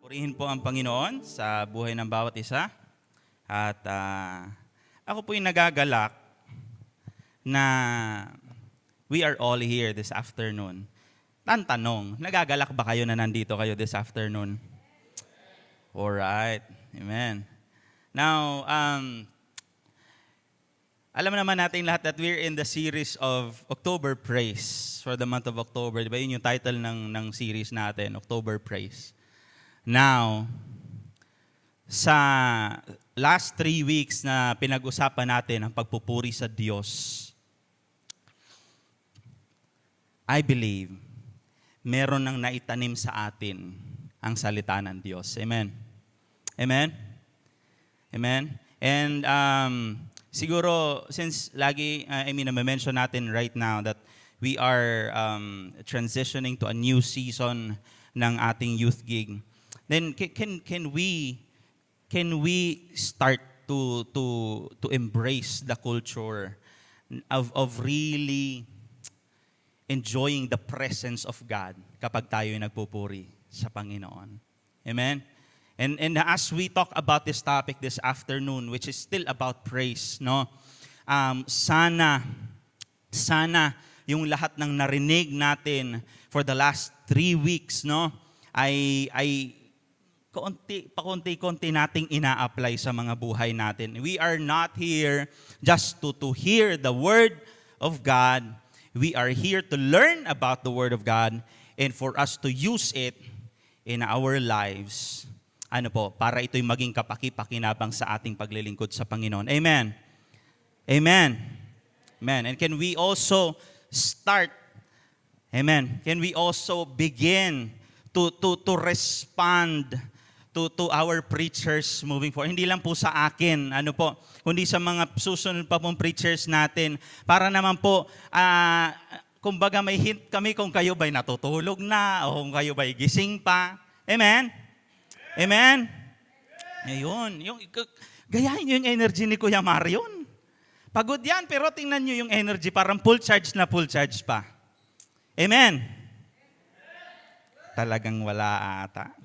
Purihin po ang Panginoon sa buhay ng bawat isa. At ako po yung nagagalak na we are all here this afternoon. Tanong, nagagalak ba kayo na nandito kayo this afternoon? Alright. Amen. Now, alam naman natin lahat that we're in the series of October Praise for the month of October. Diba yun yung title ng series natin, October Praise. Now, sa last 3 weeks na pinag-usapan natin ang pagpupuri sa Diyos, I believe, meron nang naitanim sa atin ang salita ng Diyos. Amen? Amen? Amen? And siguro, since lagi, na-mention natin right now that we are transitioning to a new season ng ating youth gig, then can we start to embrace the culture of really enjoying the presence of God kapag tayo ay nagpupuri sa Panginoon. Amen? And as we talk about this topic this afternoon, which is still about praise, no? Sana yung lahat ng narinig natin for the last 3 weeks, no, ay pakunti-kunti nating ina-apply sa mga buhay natin. We are not here just to hear the Word of God. We are here to learn about the Word of God and for us to use it in our lives. Para ito'y maging kapaki-pakinabang sa ating paglilingkod sa Panginoon. Amen. Amen. Amen. And can we also start, amen, can we also begin to respond to our preachers moving forward. Hindi lang po sa akin, kundi sa mga susunod pa pong preachers natin. Para naman po, kumbaga may hint kami kung kayo ba'y natutulog na o kung kayo ba'y gising pa. Amen? Amen? Ayun. Gayahin nyo yung energy ni Kuya Marion. Pagod yan, pero tingnan nyo yung energy, parang full charge pa. Amen? Talagang wala ata.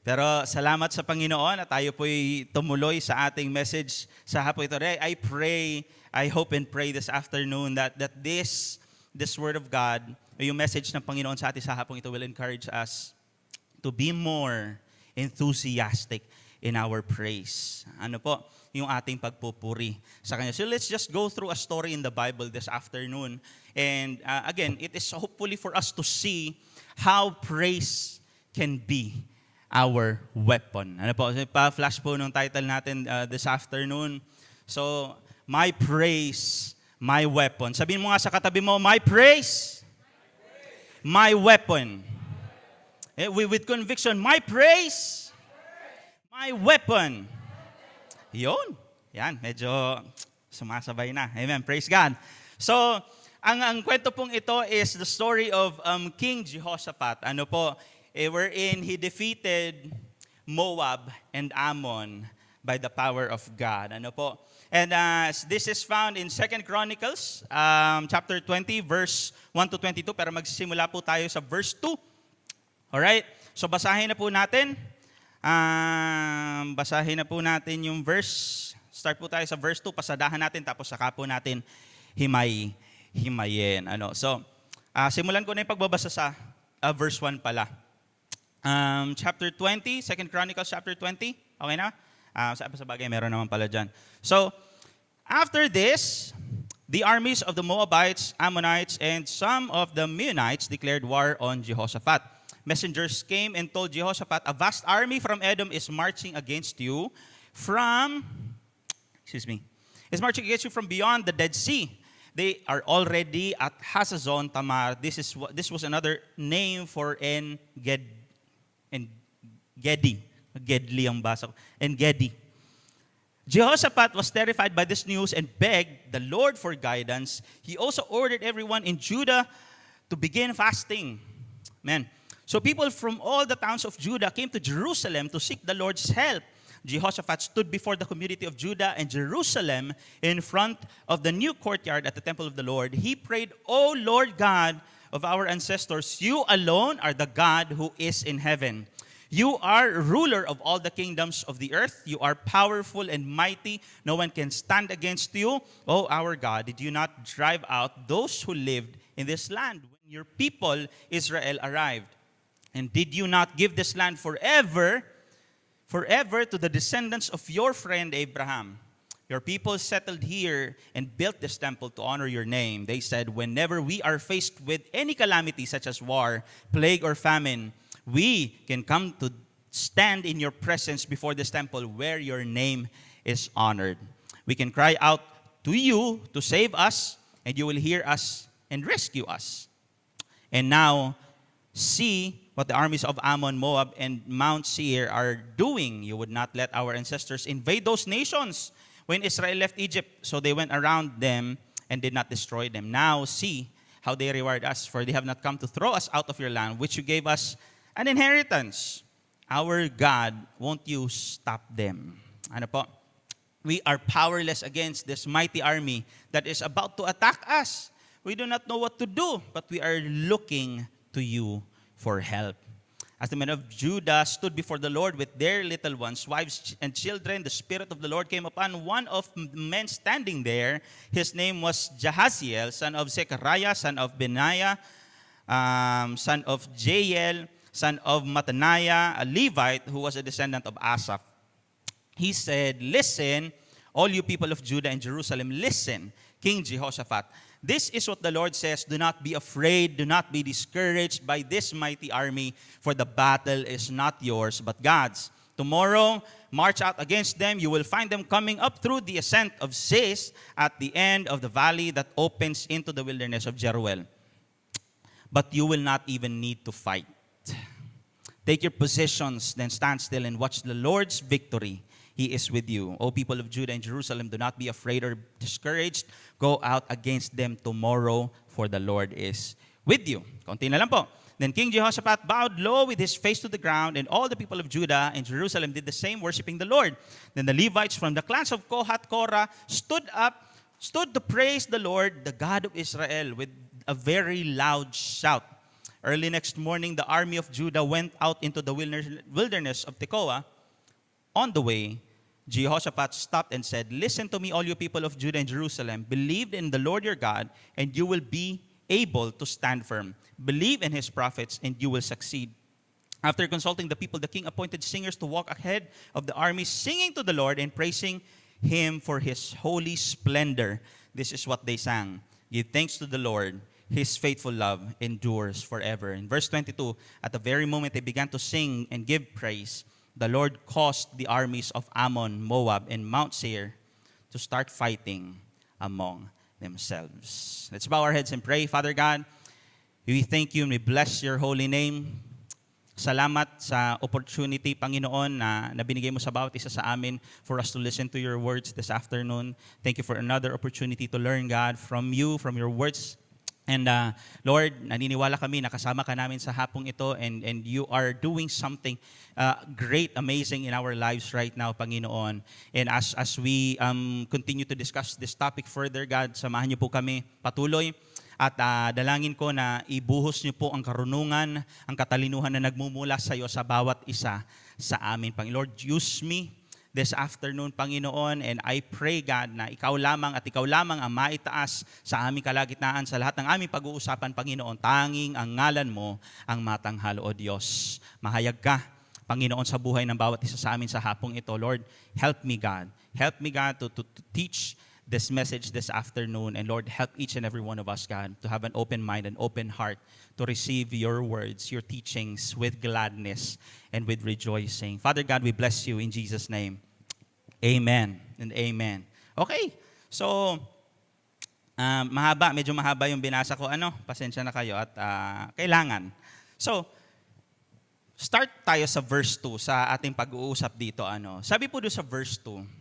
Pero salamat sa Panginoon at tayo po'y tumuloy sa ating message sa hapon ito. I hope and pray this afternoon that this Word of God, yung message ng Panginoon sa atin sa hapon ito will encourage us to be more enthusiastic in our praise. Yung ating pagpupuri sa Kanya. So let's just go through a story in the Bible this afternoon. And again, it is hopefully for us to see how praise can be our weapon. Pa-flash po nung title natin this afternoon. So, my praise, my weapon. Sabihin mo nga sa katabi mo, my praise, my weapon. With conviction, my praise, my weapon. Yun. Yan, medyo sumasabay na. Amen. Praise God. So, ang kwento pong ito is the story of King Jehoshaphat. Wherein he defeated Moab and Ammon by the power of God. And this is found in 2 Chronicles, chapter 20, verse 1 to 22. Pero magsisimula po tayo sa verse 2. Alright? So basahin na po natin. Basahin na po natin yung verse. Start po tayo sa verse 2. Pasadahan natin, tapos saka po natin himayin. Simulan ko na yung pagbabasa sa verse 1 pala. Chapter 20, 2 Chronicles chapter 20. Okay na? Sa bagay, meron naman pala dyan. So, after this, the armies of the Moabites, Ammonites, and some of the Meunites declared war on Jehoshaphat. Messengers came and told Jehoshaphat, a vast army from Edom is marching against you from beyond the Dead Sea. They are already at Hazazon Tamar. This was another name for En-Gedi. Gedli ang basa ko. En-Gedi. Jehoshaphat was terrified by this news and begged the Lord for guidance. He also ordered everyone in Judah to begin fasting. Amen. So people from all the towns of Judah came to Jerusalem to seek the Lord's help. Jehoshaphat stood before the community of Judah and Jerusalem in front of the new courtyard at the temple of the Lord. He prayed, O Lord God of our ancestors, you alone are the God who is in heaven. You are ruler of all the kingdoms of the earth. You are powerful and mighty. No one can stand against you. O our God, did you not drive out those who lived in this land when your people Israel arrived? And did you not give this land forever to the descendants of your friend Abraham? Your people settled here and built this temple to honor your name. They said, whenever we are faced with any calamity such as war, plague, or famine, we can come to stand in your presence before this temple where your name is honored. We can cry out to you to save us, and you will hear us and rescue us. And now, see what the armies of Ammon, Moab, and Mount Seir are doing. You would not let our ancestors invade those nations when Israel left Egypt. So they went around them and did not destroy them. Now see how they reward us, for they have not come to throw us out of your land, which you gave us an inheritance. Our God, won't you stop them? Ano po? We are powerless against this mighty army that is about to attack us. We do not know what to do, but we are looking to you for help. As the men of Judah stood before the Lord with their little ones, wives and children, the Spirit of the Lord came upon one of the men standing there. His name was Jahaziel, son of Zechariah, son of Benaiah, son of Jael, son of Mattaniah, a Levite who was a descendant of Asaph. He said, listen, all you people of Judah and Jerusalem, listen, King Jehoshaphat. This is what the Lord says, do not be afraid, do not be discouraged by this mighty army, for the battle is not yours, but God's. Tomorrow, march out against them. You will find them coming up through the ascent of Ziz at the end of the valley that opens into the wilderness of Jeruel. But you will not even need to fight. Take your positions, then stand still and watch the Lord's victory. He is with you. O people of Judah and Jerusalem, do not be afraid or discouraged. Go out against them tomorrow, for the Lord is with you. Konti na lang po. Then King Jehoshaphat bowed low with his face to the ground, and all the people of Judah and Jerusalem did the same, worshiping the Lord. Then the Levites from the clans of Kohath, Korah, stood to praise the Lord, the God of Israel, with a very loud shout. Early next morning, the army of Judah went out into the wilderness of Tekoa. On the way, Jehoshaphat stopped and said, listen to me, all you people of Judah and Jerusalem. Believe in the Lord your God, and you will be able to stand firm. Believe in his prophets, and you will succeed. After consulting the people, the king appointed singers to walk ahead of the army, singing to the Lord and praising him for his holy splendor. This is what they sang. Give thanks to the Lord. His faithful love endures forever. In verse 22, at the very moment they began to sing and give praise, the Lord caused the armies of Ammon, Moab, and Mount Seir to start fighting among themselves. Let's bow our heads and pray. Father God, we thank you and we bless your holy name. Salamat sa opportunity, Panginoon, na binigay mo sa bawat isa sa amin for us to listen to your words this afternoon. Thank you for another opportunity to learn, God, from you, from your words. And Lord, naniniwala kami na kasama ka namin sa hapong ito, and you are doing something great, amazing in our lives right now, Panginoon. And as we continue to discuss this topic further, God, samahan niyo po kami patuloy. At dalangin ko na ibuhos niyo po ang karunungan, ang katalinuhan na nagmumula sa iyo sa bawat isa sa amin. Lord, use me this afternoon, Panginoon, and I pray, God, na ikaw lamang ang maitaas sa aming kalagitnaan, sa lahat ng aming pag-uusapan, Panginoon. Tanging ang ngalan mo ang matanghal, O Diyos. Mahayag ka, Panginoon, sa buhay ng bawat isa sa amin sa hapong ito. Lord, help me, God. Help me, God, to teach this message this afternoon. And Lord, help each and every one of us, God, to have an open mind, an open heart, to receive your words, your teachings with gladness and with rejoicing. Father God, we bless you in Jesus' name. Amen and amen. Okay, so medyo mahaba yung binasa ko. Pasensya na kayo at kailangan. So, start tayo sa verse 2 sa ating pag-uusap dito. Sabi po doon sa verse 2,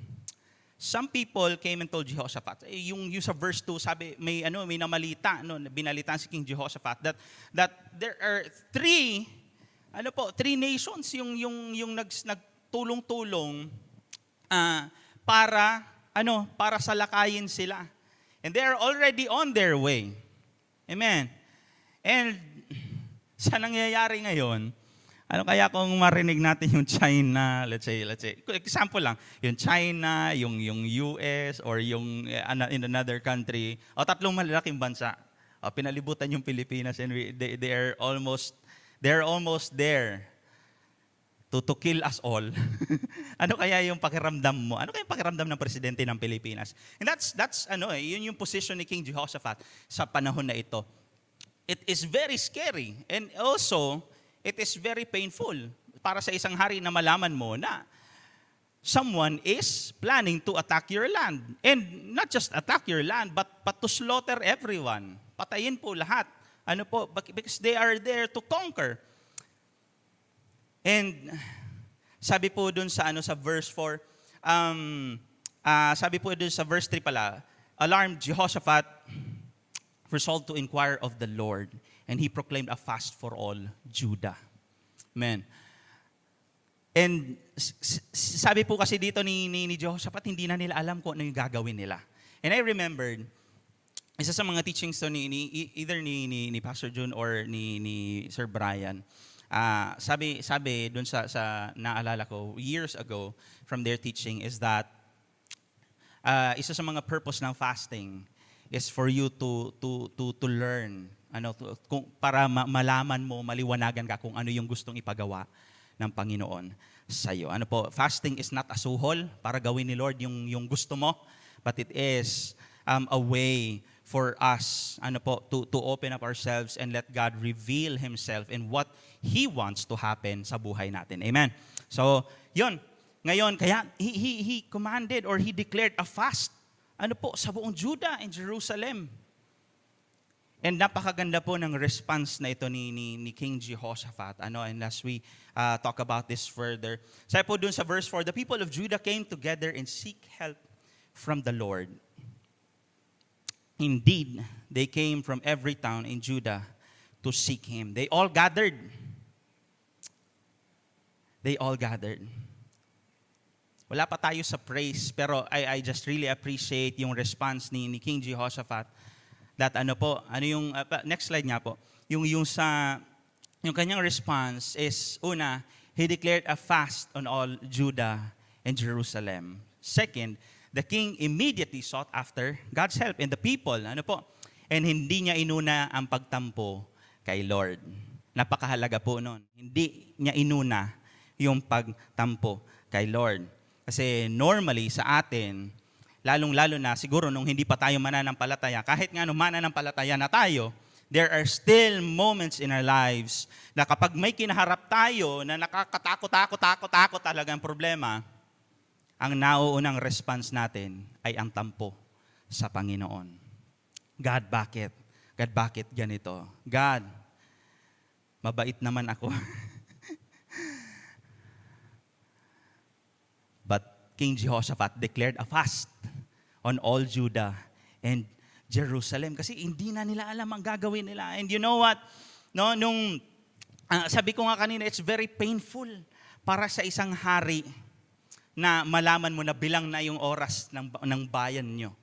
some people came and told Jehoshaphat. Yung sa verse 2, sabi may namalita, binalitaan si King Jehoshaphat that there are three nations yung nagtulong-tulong para salakayin sila. And they are already on their way. Amen. And sa nangyayari ngayon, Ano kaya kung marinig natin yung China, let's say, example lang, yung China, yung US, or yung in another country, o tatlong malalaking bansa, pinalibutan yung Pilipinas, and they're almost there to kill us all. Ano kaya yung pakiramdam mo? Ano kaya yung pakiramdam ng presidente ng Pilipinas? And that's yun yung position ni King Jehoshaphat sa panahon na ito. It is very scary, and also it is very painful para sa isang hari na malaman mo na someone is planning to attack your land. And not just attack your land, but to slaughter everyone. Patayin po lahat. Ano po? Because they are there to conquer. And sabi po dun sa verse 4, sabi po dun sa verse 3 pala, alarmed Jehoshaphat resolved to inquire of the Lord, and he proclaimed a fast for all Judah. Amen. And sabi po kasi dito ni Jehoshaphat, hindi na nila alam kung ano yung gagawin nila. And I remembered, isa sa mga teachings to either ni Pastor June or ni Sir Brian, sabi dun sa naalala ko years ago from their teaching is that isa sa mga purpose ng fasting is for you to learn, para malaman mo, maliwanagan ka kung ano yung gustong ipagawa ng Panginoon sa iyo. Fasting is not a suhol para gawin ni Lord yung gusto mo, but it is a way for us to open up ourselves and let God reveal Himself and what He wants to happen sa buhay natin. Amen. So, yun. Ngayon, kaya he commanded or He declared a fast sa buong Judah and Jerusalem. And napakaganda po ng response na ito ni King Jehoshaphat. And as we talk about this further, sabi po dun sa verse 4, the people of Judah came together and seek help from the Lord. Indeed, they came from every town in Judah to seek Him. They all gathered. Wala pa tayo sa praise, pero I just really appreciate yung response ni King Jehoshaphat. That next slide nga po. Yung kanyang response is, una, he declared a fast on all Judah and Jerusalem. Second, the king immediately sought after God's help and the people, and hindi niya inuna ang pagtampo kay Lord. Napakahalaga po nun. Hindi niya inuna yung pagtampo kay Lord. Kasi normally sa atin, lalong-lalo na siguro nung hindi pa tayo mananampalataya, kahit nga nung mananampalataya na tayo, there are still moments in our lives na kapag may kinaharap tayo na nakakatakot talagang problema, ang nauunang response natin ay ang tampo sa Panginoon. God, bakit? God, bakit ganito? God, mabait naman ako. But King Jehoshaphat declared a fast on all Judah and Jerusalem kasi hindi na nila alam ang gagawin nila. And you know what? Sabi ko nga kanina, it's very painful para sa isang hari na malaman mo na bilang na yung oras ng bayan nyo.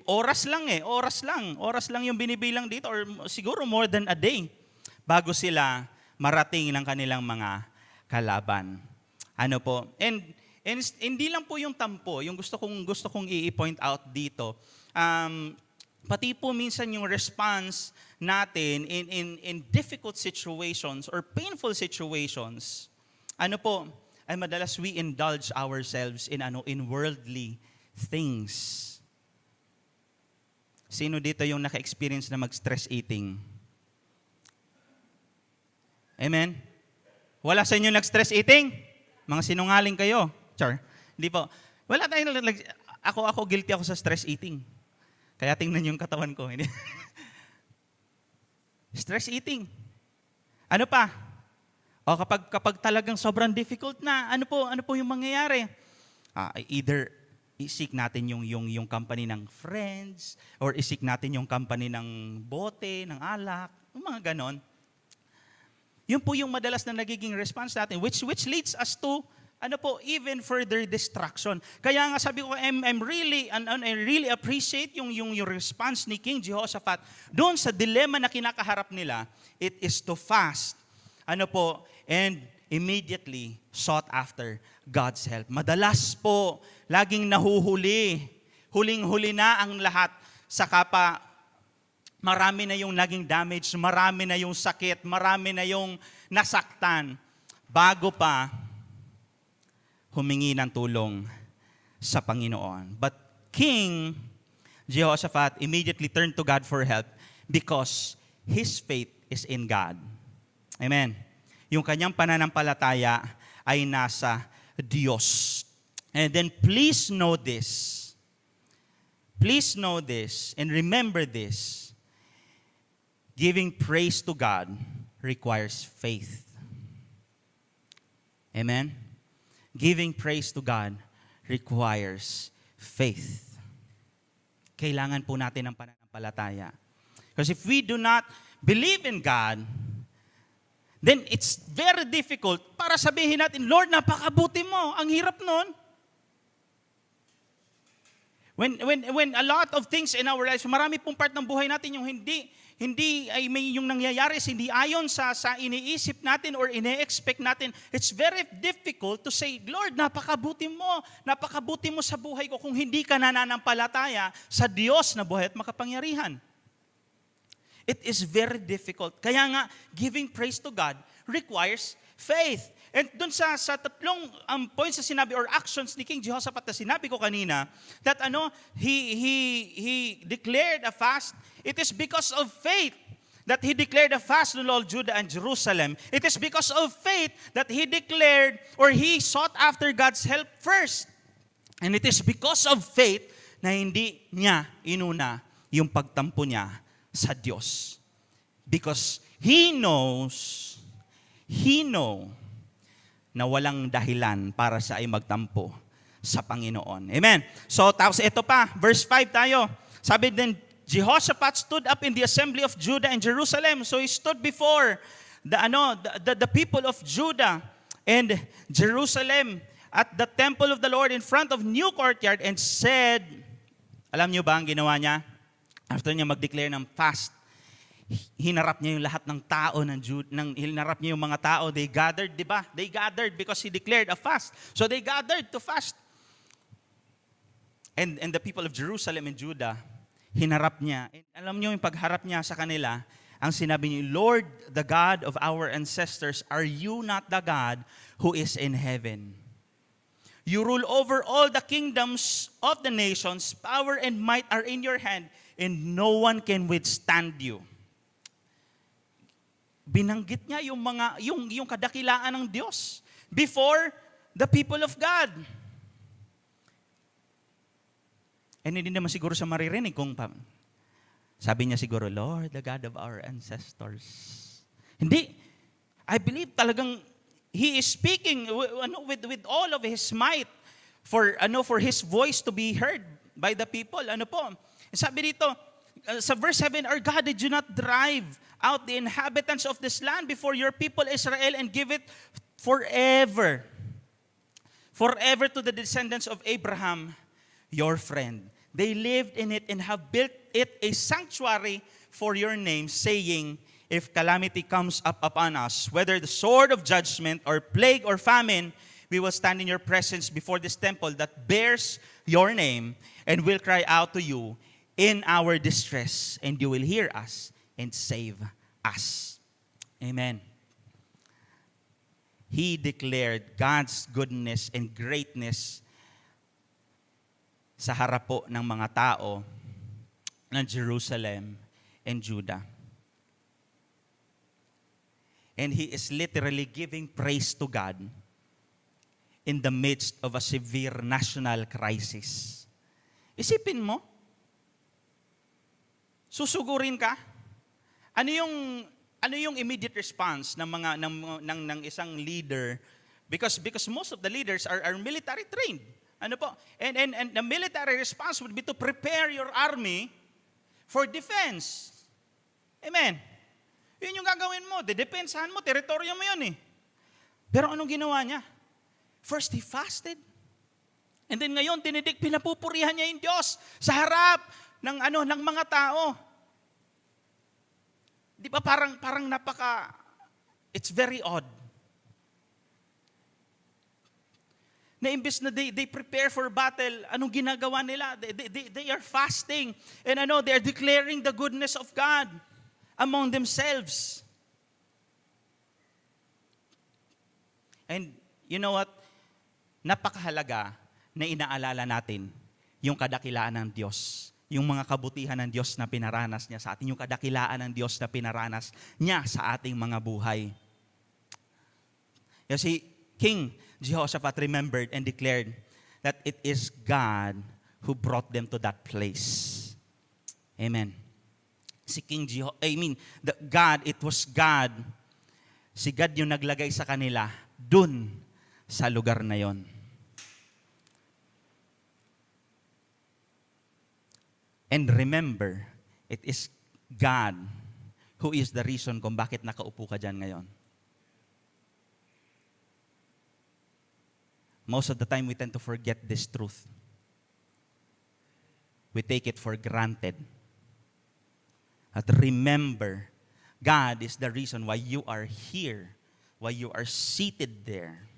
Oras lang yung binibilang dito, or siguro more than a day bago sila marating ng kanilang mga kalaban. And hindi lang po yung tampo, yung gusto kong i-point out dito. Pati po minsan yung response natin in difficult situations or painful situations, ay madalas we indulge ourselves in worldly things. Sino dito yung naka-experience na mag-stress eating? Amen? Wala sa inyo nag-stress eating? Mga sinungaling kayo. Char. Hindi po. Wala tayong ako guilty ako sa stress eating. Kaya tingnan yung katawan ko. Stress eating. Ano pa? O kapag talagang sobrang difficult na, ano po yung mangyayari? Either isik natin yung company ng friends, or isik natin yung company ng bote, ng alak, yung mga ganon. Yun po yung madalas na nagiging response natin, which leads us to even further destruction. Kaya nga sabi ko, I really appreciate yung response ni King Jehoshaphat doon sa dilemma na kinakaharap nila. It is to fast. and immediately sought after God's help. Madalas po, laging nahuhuli. Huling-huli na ang lahat. Saka pa, marami na yung naging damage, marami na yung sakit, marami na yung nasaktan. Bago pa, humingi ng tulong sa Panginoon. But King Jehoshaphat immediately turned to God for help because his faith is in God. Amen. Yung kanyang pananampalataya ay nasa Diyos. And then please know this. Please know this and remember this. Giving praise to God requires faith. Amen? Giving praise to God requires faith. Kailangan po natin ng pananampalataya. Because if we do not believe in God, then it's very difficult para sabihin natin, Lord, napakabuti mo. Ang hirap nun. When a lot of things in our lives, marami pong part ng buhay natin yung hindi ay may yung nangyayari, hindi ayon sa iniisip natin or ine-expect natin, it's very difficult to say, Lord, napakabuti mo sa buhay ko kung hindi ka nananampalataya sa Diyos na buhay at makapangyarihan. It is very difficult. Kaya nga, giving praise to God requires faith. And dun sa tatlong points na sinabi or actions ni King Jehoshaphat na sinabi ko kanina, that he declared a fast. It is because of faith that he declared a fast to all Judah and Jerusalem. It is because of faith that he declared or he sought after God's help first. And it is because of faith na hindi niya inuna yung pagtampo niya sa Diyos. Because he knows na walang dahilan para siya ay magtampo sa Panginoon. Amen. So, tapos ito pa, verse 5 tayo. Sabi din, Jehoshaphat stood up in the assembly of Judah and Jerusalem. So he stood before the people of Judah and Jerusalem at the temple of the Lord in front of new courtyard and said, alam niyo ba ang ginawa niya? After niya mag-declare ng fast, hinarap niya yung lahat ng tao hinarap niya yung mga tao. They gathered, di ba? They gathered because he declared a fast. So they gathered to fast. And the people of Jerusalem and Judah, hinarap niya. And alam niyo yung pagharap niya sa kanila, ang sinabi niya, Lord, the God of our ancestors, are you not the God who is in heaven? You rule over all the kingdoms of the nations. Power and might are in your hand, and no one can withstand you. Binanggit niya yung kadakilaan ng Diyos before the people of God. And hindi naman siguro siya maririnig kung sabi niya siguro, Lord, the God of our ancestors. Hindi. I believe talagang he is speaking with all of his might for his voice to be heard by the people. Sabi dito, sa verse 7, Our God, did you not drive out the inhabitants of this land before your people Israel and give it forever to the descendants of Abraham, your friend. They lived in it and have built it a sanctuary for your name, saying, if calamity comes up upon us, whether the sword of judgment or plague or famine, we will stand in your presence before this temple that bears your name and will cry out to you in our distress, and you will hear us and save us. Amen. He declared God's goodness and greatness sa harap po ng mga tao ng Jerusalem and Judah. And he is literally giving praise to God in the midst of a severe national crisis. Isipin mo, susugurin ka? Ano yung immediate response ng isang leader? Because most of the leaders are military trained. And the military response would be to prepare your army for defense. Amen. Yun yung gagawin mo, dedepensahan mo, teritoryo mo yun eh. Pero anong ginawa niya? First, he fasted. And then ngayon, pinapupurihan niya yung Diyos sa harap ng mga tao. Di ba parang it's very odd. na imbes na they prepare for battle, anong ginagawa nila? They are fasting. And they are declaring the goodness of God among themselves. And you know what? Napakahalaga na inaalala natin yung kadakilaan ng Diyos. Yung mga kabutihan ng Diyos na pinaranas niya sa atin. Yung kadakilaan ng Diyos na pinaranas niya sa ating mga buhay. Kasi King Jehoshaphat remembered and declared that it is God who brought them to that place. Amen. It was God. Si God yung naglagay sa kanila dun sa lugar na yon. And remember, it is God who is the reason kung bakit nakaupo ka dyan ngayon. Most of the time, we tend to forget this truth. We take it for granted. But remember, God is the reason why you are here, why you are seated there.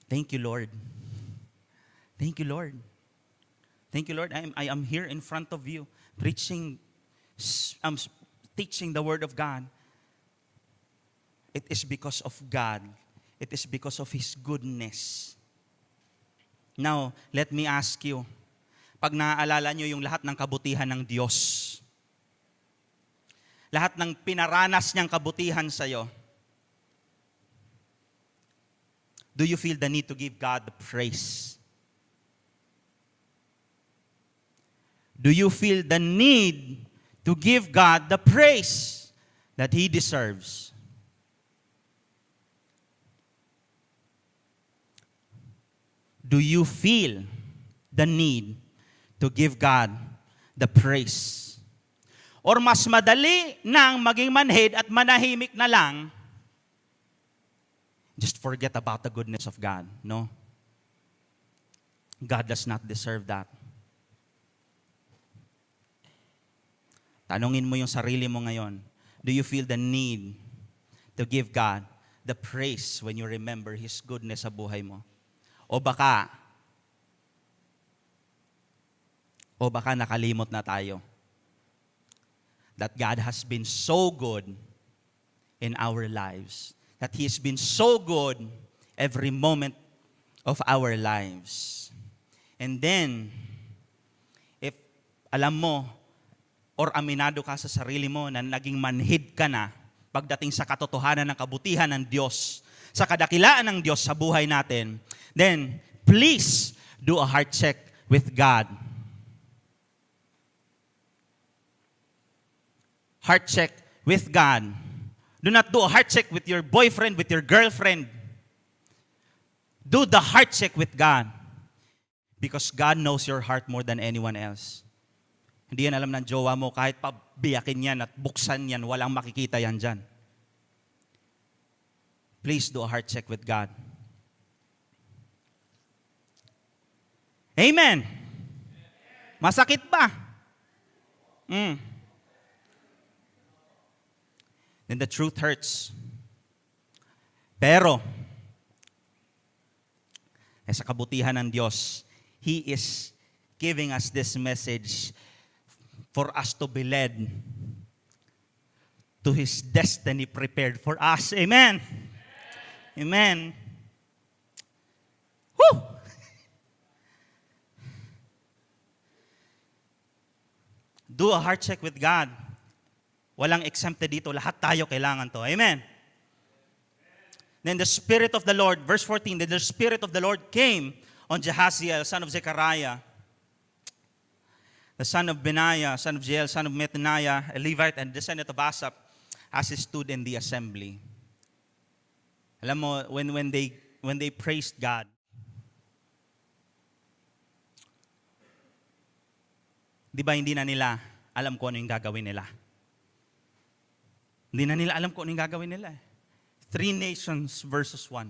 Thank you, Lord. Thank you, Lord. Thank you, Lord. I am here in front of you, teaching the Word of God. It is because of God. It is because of His goodness. Now, let me ask you, pag naaalala nyo yung lahat ng kabutihan ng Diyos, lahat ng pinaranas niyang kabutihan sa'yo, do you feel the need to give God the praise? Do you feel the need to give God the praise that He deserves? Do you feel the need to give God the praise? Or mas madali nang maging manhid at manahimik na lang, just forget about the goodness of God, no? God does not deserve that. Tanungin mo yung sarili mo ngayon, do you feel the need to give God the praise when you remember His goodness sa buhay mo? O baka nakalimot na tayo that God has been so good in our lives, that He has been so good every moment of our lives. And then, if alam mo, or aminado ka sa sarili mo na naging manhid ka na pagdating sa katotohanan ng kabutihan ng Diyos, sa kadakilaan ng Diyos sa buhay natin, then please do a heart check with God. Heart check with God. Do not do a heart check with your boyfriend, with your girlfriend. Do the heart check with God. Because God knows your heart more than anyone else. Hindi yan alam ng jowa mo, kahit pabiyakin yan at buksan yan, walang makikita yan dyan. Please do a heart check with God. Amen. Masakit ba? Then the truth hurts. Pero, sa kabutihan ng Diyos, He is giving us this message for us to be led to His destiny prepared for us. Amen. Amen. Woo! Do a heart check with God. Walang exempted dito. Lahat tayo kailangan to. Amen. Then the Spirit of the Lord, verse 14, then the Spirit of the Lord came on Jahaziel, son of Zechariah, the son of Benaiah, son of Jael, son of Mattaniah, a Levite and descendant of Asaph, as he stood in the assembly. Alam mo, when they praised God, di ba hindi na nila alam kung ano yung gagawin nila? Hindi na nila alam kung ano yung gagawin nila. 3 nations versus 1.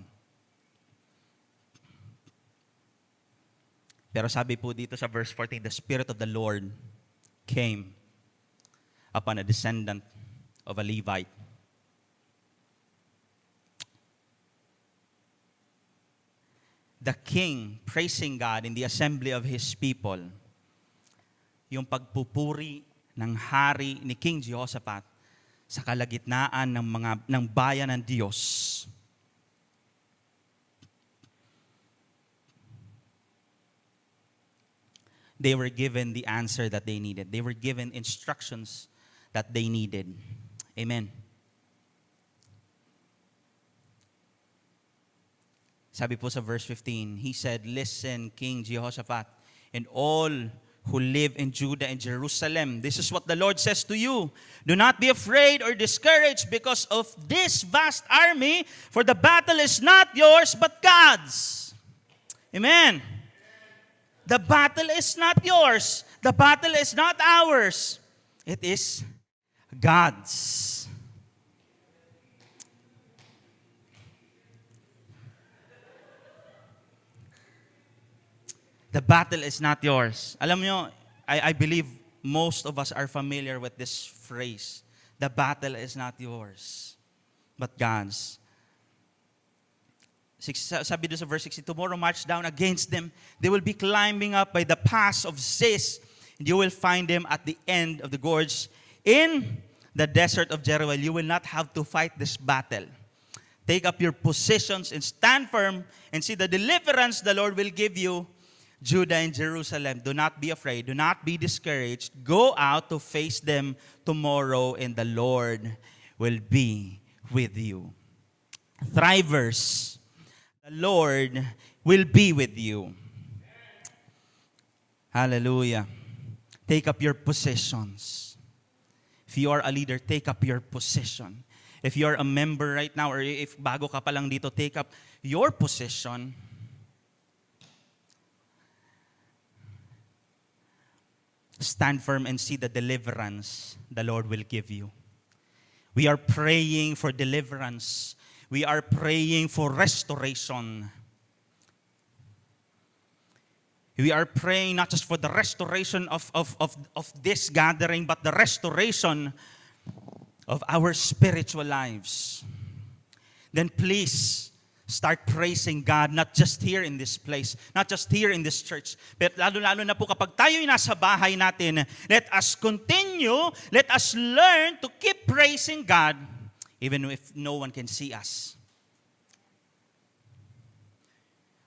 Pero sabi po dito sa verse 14, the Spirit of the Lord came upon a descendant of a Levite. the king praising God in the assembly of his people, yung pagpupuri ng hari ni King Jehoshaphat sa kalagitnaan ng bayan ng Diyos. They were given the answer that they needed. They were given instructions that they needed. Amen. Sabi po sa verse 15, he said, "Listen, King Jehoshaphat, and all who live in Judah and Jerusalem, this is what the Lord says to you. Do not be afraid or discouraged because of this vast army, for the battle is not yours but God's." Amen. The battle is not yours. The battle is not ours. It is God's. The battle is not yours. Alam nyo, I believe most of us are familiar with this phrase. The battle is not yours, but God's. Sabi doon sa verse 60, tomorrow march down against them. They will be climbing up by the pass of Ziz, and you will find them at the end of the gorge in the desert of Jeruel. You will not have to fight this battle. Take up your positions and stand firm and see the deliverance the Lord will give you, Judah and Jerusalem. Do not be afraid. Do not be discouraged. Go out to face them tomorrow, and the Lord will be with you. Thrivers, the Lord will be with you. Hallelujah. Take up your positions. If you are a leader, take up your position. If you are a member right now, or if bago ka pa lang dito, take up your position. Stand firm and see the deliverance the Lord will give you. We are praying for deliverance. We are praying for restoration. We are praying not just for the restoration of this gathering, but the restoration of our spiritual lives. Then please, start praising God, not just here in this place, not just here in this church, but lalo-lalo na po kapag tayo'y nasa bahay natin, let us continue, let us learn to keep praising God, even if no one can see us.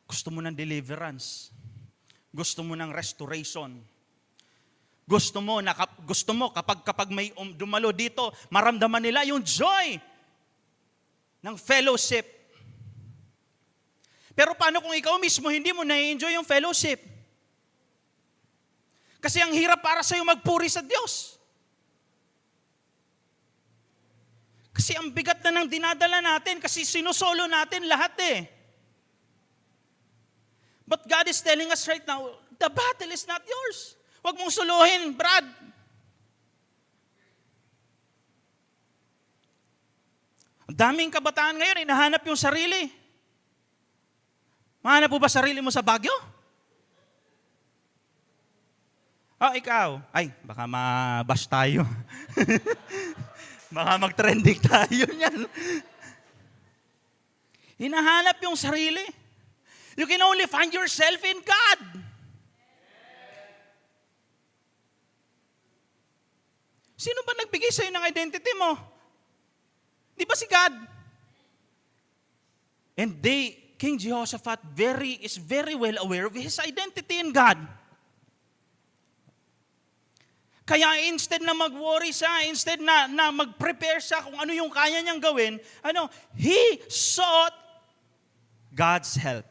Gusto mo ng deliverance. Gusto mo ng restoration. Gusto mo kapag may dumalo dito, maramdaman nila yung joy ng fellowship. Pero paano kung ikaw mismo hindi mo na-enjoy yung fellowship? Kasi ang hirap para sa'yo magpuri sa Diyos. Kasi ang bigat na ng dinadala natin, kasi sinusolo natin lahat eh. But God is telling us right now, the battle is not yours. Huwag mong suluhin, Brad. Ang daming kabataan ngayon, hinahanap yung sarili. Mahanap po ba sarili mo sa Baguio? Ikaw. Ay, baka mabash tayo. Baka mag-trending tayo niyan. Hinahanap yung sarili. You can only find yourself in God. Sino ba nagbigay sa'yo ng identity mo? Di ba si God? And King Jehoshaphat is very well aware of his identity in God. Kaya instead na mag-worry siya, instead na mag-prepare siya kung ano yung kaya niyang gawin, he sought God's help.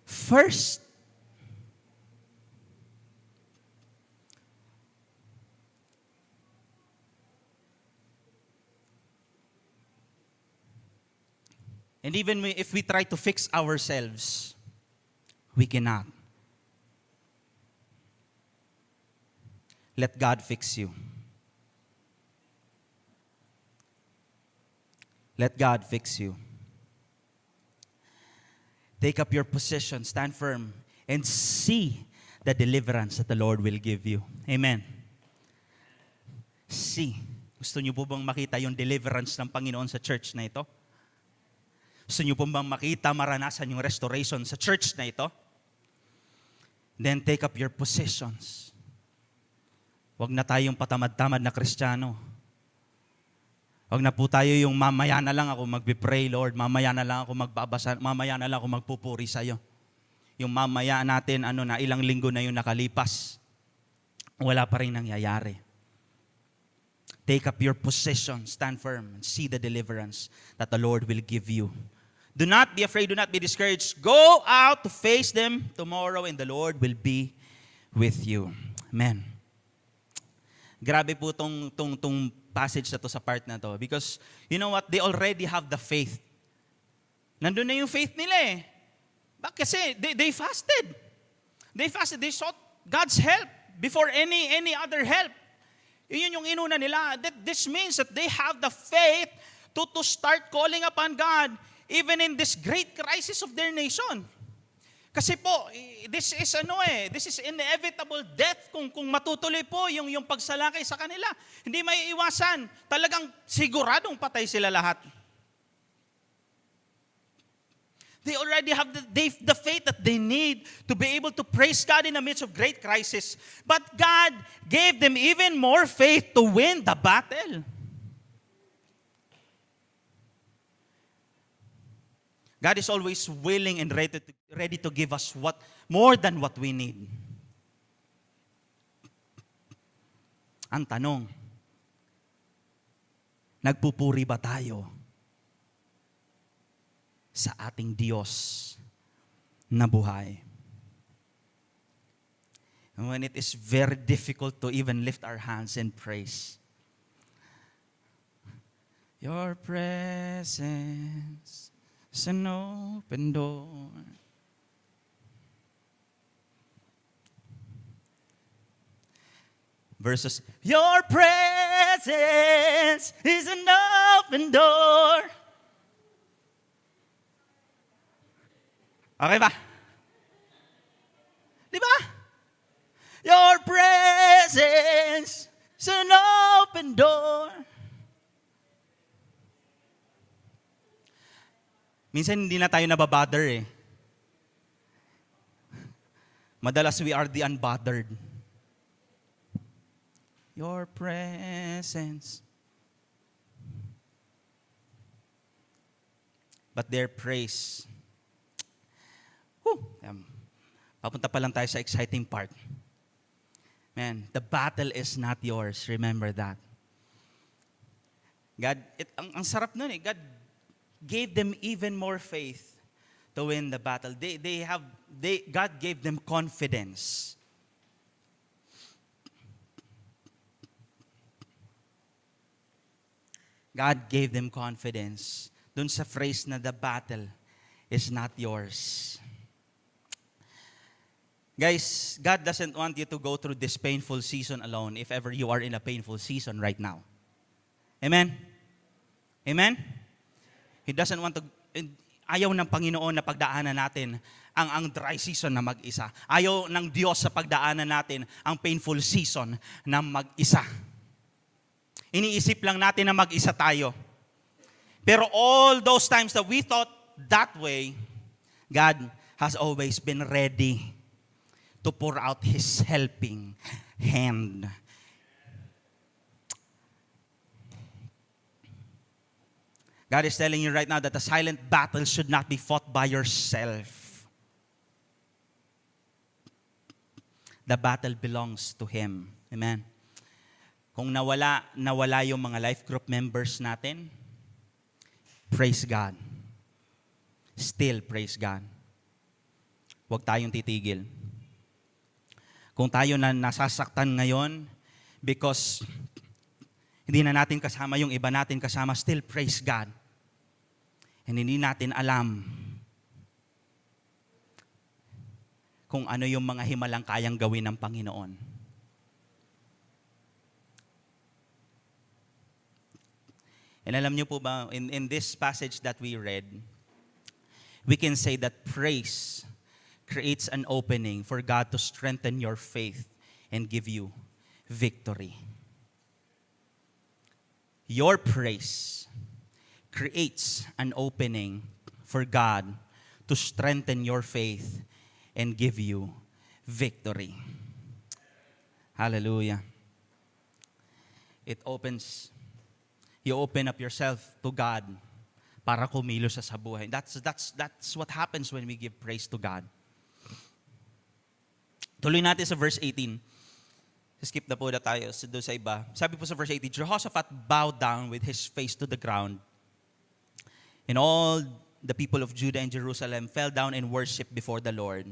First, and even if we try to fix ourselves, we cannot. Let God fix you. Let God fix you. Take up your position, stand firm, and see the deliverance that the Lord will give you. Amen. See. Gusto niyo po bang makita yung deliverance ng Panginoon sa church na ito? Gusto niyo pong bang makita, maranasan yung restoration sa church na ito? Then take up your positions. Huwag na tayong patamad-tamad na Kristiyano. Huwag na po tayo yung mamaya na lang ako magbe-pray, Lord. Mamaya na lang ako magbabasa. Mamaya na lang ako magpupuri sa'yo. Yung mamaya natin, na ilang linggo na yung nakalipas. Wala pa rin nangyayari. Take up your position, stand firm, and see the deliverance that the Lord will give you. Do not be afraid, do not be discouraged. Go out to face them tomorrow and the Lord will be with you. Amen. Grabe po tong passage na to sa part na to. Because, you know what? They already have the faith. Nandun na yung faith nila eh. Bakit? Kasi they fasted. They fasted. They sought God's help before any other help. Yun yung inuna nila. This means that they have the faith to start calling upon God even in this great crisis of their nation. Kasi po, this is inevitable death kung matutuloy po yung pagsalakay sa kanila. Hindi may iwasan. Talagang siguradong patay sila lahat. They already have the faith that they need to be able to praise God in the midst of great crisis. But God gave them even more faith to win the battle. God is always willing and ready to give us more than what we need. Ang tanong, nagpupuri ba tayo sa ating Diyos na buhay? And when it is very difficult to even lift our hands and praise, your presence is an open door. Versus, your presence is an open door. Okay ba? Di ba? Your presence is an open door. Minsan hindi na tayo nababother eh. Madalas we are the unbothered. Your presence. But their praise. Papunta pa lang tayo sa exciting part. Man, the battle is not yours. Remember that. God, ang sarap nun eh. God gave them even more faith to win the battle. God gave them confidence. God gave them confidence. Dun sa phrase na the battle is not yours. Guys, God doesn't want you to go through this painful season alone if ever you are in a painful season right now. Amen? Amen? He doesn't want to, ayaw ng Panginoon na pagdaanan natin ang dry season na mag-isa. Ayaw ng Diyos sa pagdaanan natin ang painful season na mag-isa. Iniisip lang natin na mag-isa tayo. Pero all those times that we thought that way, God has always been ready to pour out His helping hand. God is telling you right now that the silent battle should not be fought by yourself. The battle belongs to Him. Amen. Kung nawala yung mga life group members natin, praise God. Still praise God. Huwag tayong titigil. Kung tayo na nasasaktan ngayon because hindi na natin kasama yung iba natin kasama, still praise God. And hindi natin alam kung ano yung mga himalang kayang gawin ng Panginoon. And alam niyo po ba, in this passage that we read, we can say that praise creates an opening for God to strengthen your faith and give you victory. Your praise creates an opening for God to strengthen your faith and give you victory. Hallelujah. You open up yourself to God para kumilos sa buhay. That's what happens when we give praise to God. Tuloy natin sa verse 18. Skip na po na tayo doon sa iba. Sabi po sa verse 18, Jehoshaphat bowed down with his face to the ground. And all the people of Judah and Jerusalem fell down and worshiped before the Lord.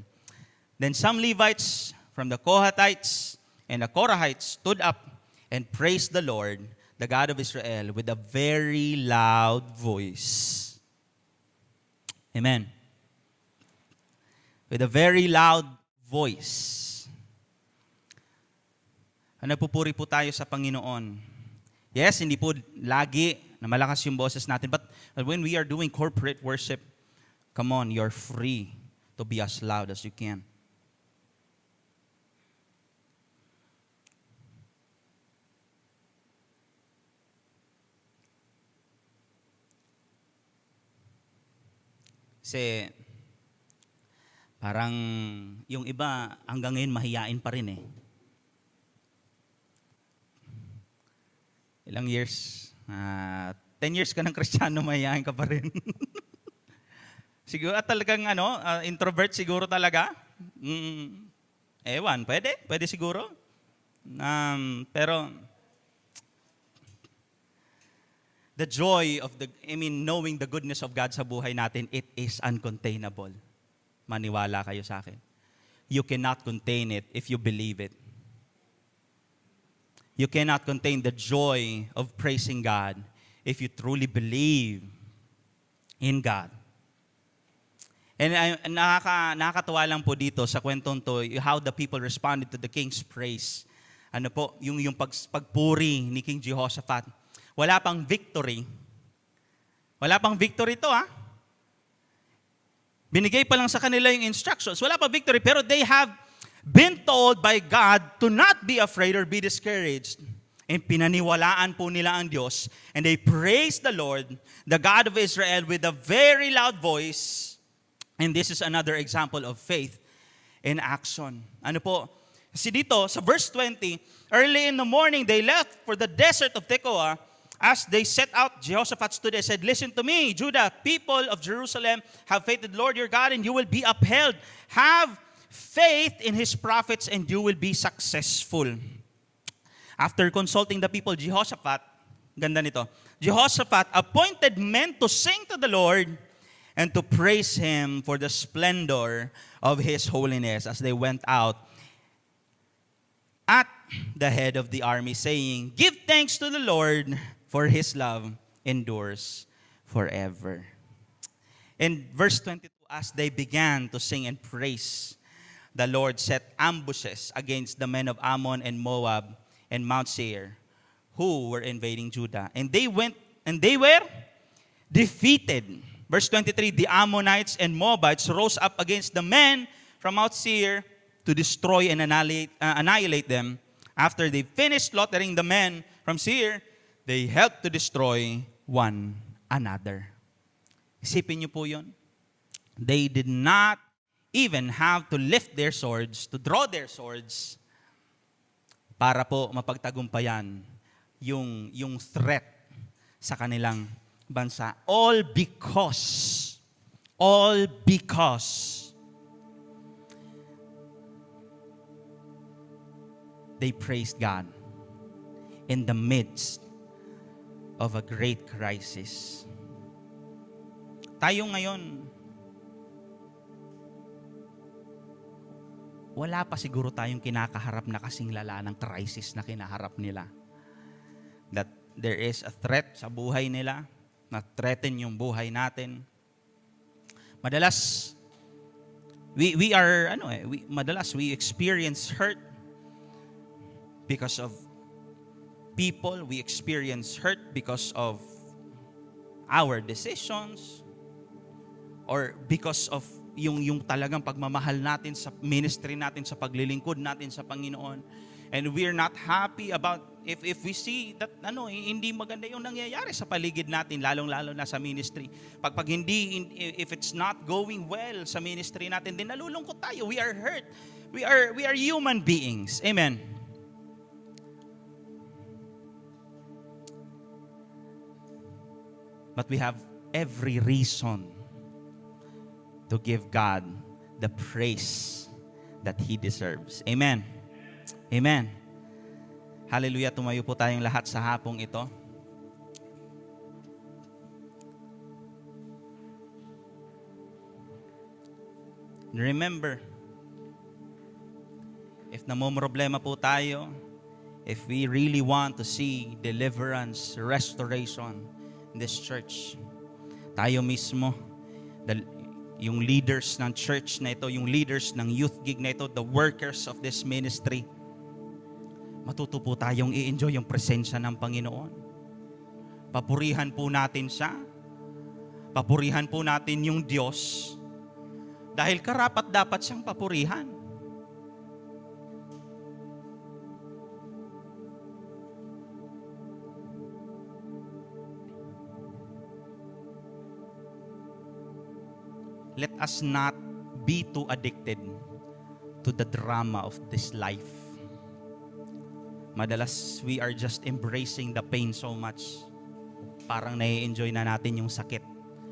Then some Levites from the Kohathites and the Korahites stood up and praised the Lord, the God of Israel, with a very loud voice. Amen. With a very loud voice. Nagpupuri po tayo sa Panginoon. Yes, hindi po lagi na malakas yung boses natin. But when we are doing corporate worship, come on, you're free to be as loud as you can. Kasi parang yung iba hanggang ngayon mahiyain pa rin eh. Ilang years? 10 years ka ng Kristiyano, mahihayin ka pa rin. Siguro talagang introvert siguro talaga. Ewan, pwede siguro. Pero the joy of knowing the goodness of God sa buhay natin, it is uncontainable. Maniwala kayo sa akin. You cannot contain it if you believe it. You cannot contain the joy of praising God if you truly believe in God. And nakakatuwa lang po dito sa kwentong to, how the people responded to the king's praise. Yung pagpuri ni King Jehoshaphat. Wala pang victory. Wala pang victory to, Binigay pa lang sa kanila yung instructions. Wala pa victory, pero they have been told by God to not be afraid or be discouraged. And pinaniwalaan po nila ang Diyos. And they praised the Lord, the God of Israel, with a very loud voice. And this is another example of faith in action. Kasi dito, sa verse 20, early in the morning, they left for the desert of Tekoa. As they set out, Jehoshaphat stood and said, "Listen to me, Judah, people of Jerusalem, have faith in the Lord your God, and you will be upheld. Have faith in His prophets, and you will be successful." After consulting the people, Jehoshaphat, ganda nito, Jehoshaphat appointed men to sing to the Lord and to praise Him for the splendor of His holiness as they went out at the head of the army, saying, "Give thanks to the Lord, for His love endures forever." In verse 22, as they began to sing and praise, the Lord set ambushes against the men of Ammon and Moab and Mount Seir, who were invading Judah. And they were defeated. Verse 23, the Ammonites and Moabites rose up against the men from Mount Seir to destroy and annihilate them. After they finished slaughtering the men from Seir, they helped to destroy one another. Isipin niyo po yun. They did not even have to lift their swords, to draw their swords, para po mapagtagumpayan yung threat sa kanilang bansa. All because they praised God in the midst of a great crisis. Tayo ngayon, wala pa siguro tayong kinakaharap na kasing lala ng crisis na kinaharap nila. That there is a threat sa buhay nila, na threaten yung buhay natin. Madalas, we experience hurt because of people. We experience hurt because of our decisions or because of yung talagang pagmamahal natin sa ministry natin, sa paglilingkod natin sa Panginoon. And we're not happy about if we see that hindi maganda yung nangyayari sa paligid natin, lalong-lalo na sa ministry. Pag hindi, if it's not going well sa ministry natin, din nalulungkot tayo. We are hurt. We are human beings. Amen. But we have every reason to give God the praise that He deserves. Amen. Amen. Hallelujah. Tumayo po tayong lahat sa hapong ito. Remember, if namomroblema po tayo, if we really want to see deliverance, restoration in this church, tayo mismo, yung leaders ng church na ito, yung leaders ng youth gig na ito, the workers of this ministry, matuto po tayong i-enjoy yung presensya ng Panginoon. Papurihan po natin siya. Papurihan po natin yung Diyos. Dahil karapat dapat siyang papurihan. Let us not be too addicted to the drama of this life. Madalas, we are just embracing the pain so much. Parang nai-enjoy na natin yung sakit.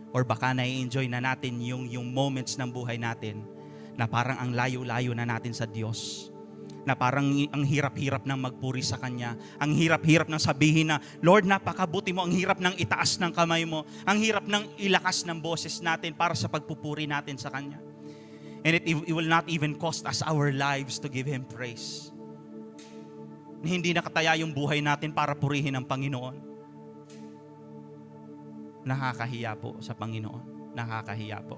Or baka nai-enjoy na natin yung moments ng buhay natin na parang ang layo-layo na natin sa Diyos. Na parang ang hirap-hirap ng magpuri sa Kanya. Ang hirap-hirap ng sabihin na, Lord, napakabuti mo. Ang hirap ng itaas ng kamay mo. Ang hirap ng ilakas ng boses natin para sa pagpupuri natin sa Kanya. And it will not even cost us our lives to give Him praise. Hindi nakataya yung buhay natin para purihin ang Panginoon. Nakakahiya po sa Panginoon. Nakakahiya po.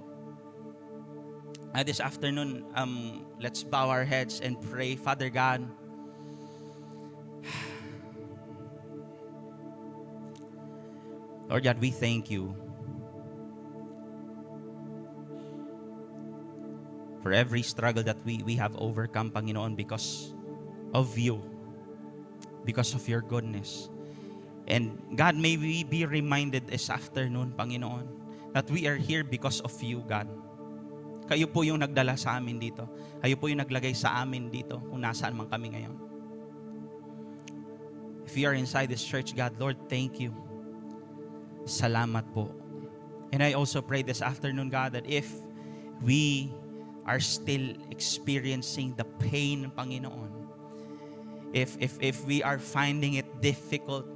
This afternoon, let's bow our heads and pray. Father God, Lord God, we thank you for every struggle that we have overcome, Panginoon, because of you. Because of your goodness. And God, may we be reminded this afternoon, Panginoon, that we are here because of you, God. Kayo po yung nagdala sa amin dito. Kayo po yung naglagay sa amin dito kung nasaan man kami ngayon. If you are inside this church, God, Lord, thank you. Salamat po. And I also pray this afternoon, God, that if we are still experiencing the pain, Panginoon, if we are finding it difficult,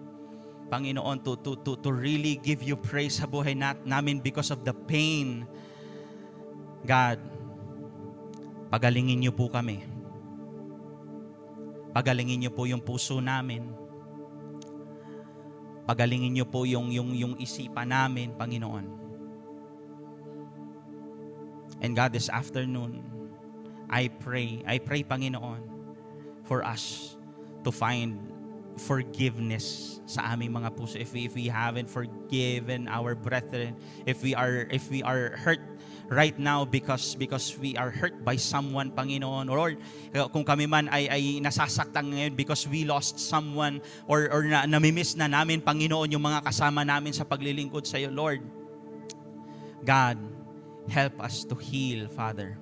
Panginoon, to really give you praise sa buhay namin because of the pain, God, pagalingin niyo po kami. Pagalingin niyo po yung puso namin. Pagalingin niyo po yung isipan namin, Panginoon. And God, this afternoon, I pray, Panginoon, for us to find forgiveness sa aming mga puso. If we haven't forgiven our brethren, if we are hurt right now because we are hurt by someone, Panginoon, or kung kami man ay nasasaktan ngayon because we lost someone, or namimiss na namin, Panginoon, yung mga kasama namin sa paglilingkod sa iyo, Lord. God, help us to heal, Father.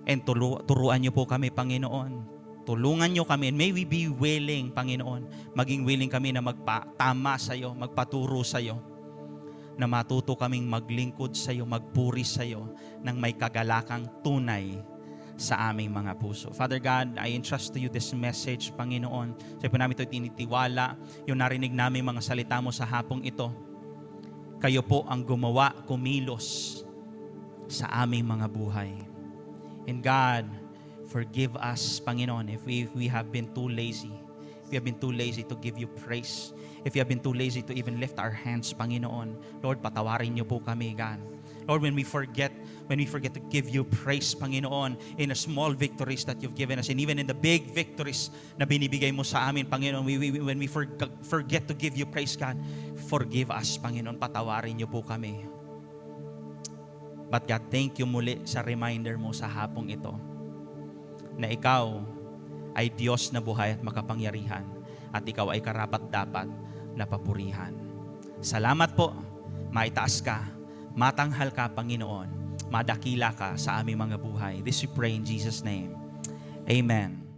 And turuan niyo po kami, Panginoon. Tulungan niyo kami, and may we be willing, Panginoon, maging willing kami na magpatama sa iyo, magpaturo sa iyo, na matuto kaming maglingkod sa iyo, magpuri sa iyo, ng may kagalakang tunay sa aming mga puso. Father God, I entrust to you this message, Panginoon. Sa po namin ito tinitiwala, yung narinig namin mga salita mo sa hapong ito. Kayo po ang gumawa, kumilos sa aming mga buhay. And God, forgive us, Panginoon, if we have been too lazy. If we have been too lazy to give you praise. If we have been too lazy to even lift our hands, Panginoon. Lord, patawarin niyo po kami, God. Lord, when we forget to give you praise, Panginoon, in the small victories that you've given us, and even in the big victories na binibigay mo sa amin, Panginoon, when we forget to give you praise, God, forgive us, Panginoon, patawarin niyo po kami. But God, thank you muli sa reminder mo sa hapong ito, na ikaw ay Diyos na buhay at makapangyarihan. at ikaw ay karapat-dapat na papurihan. Salamat po, maitaas ka, matanghal ka, Panginoon, madakila ka sa aming mga buhay. This we pray in Jesus' name. Amen.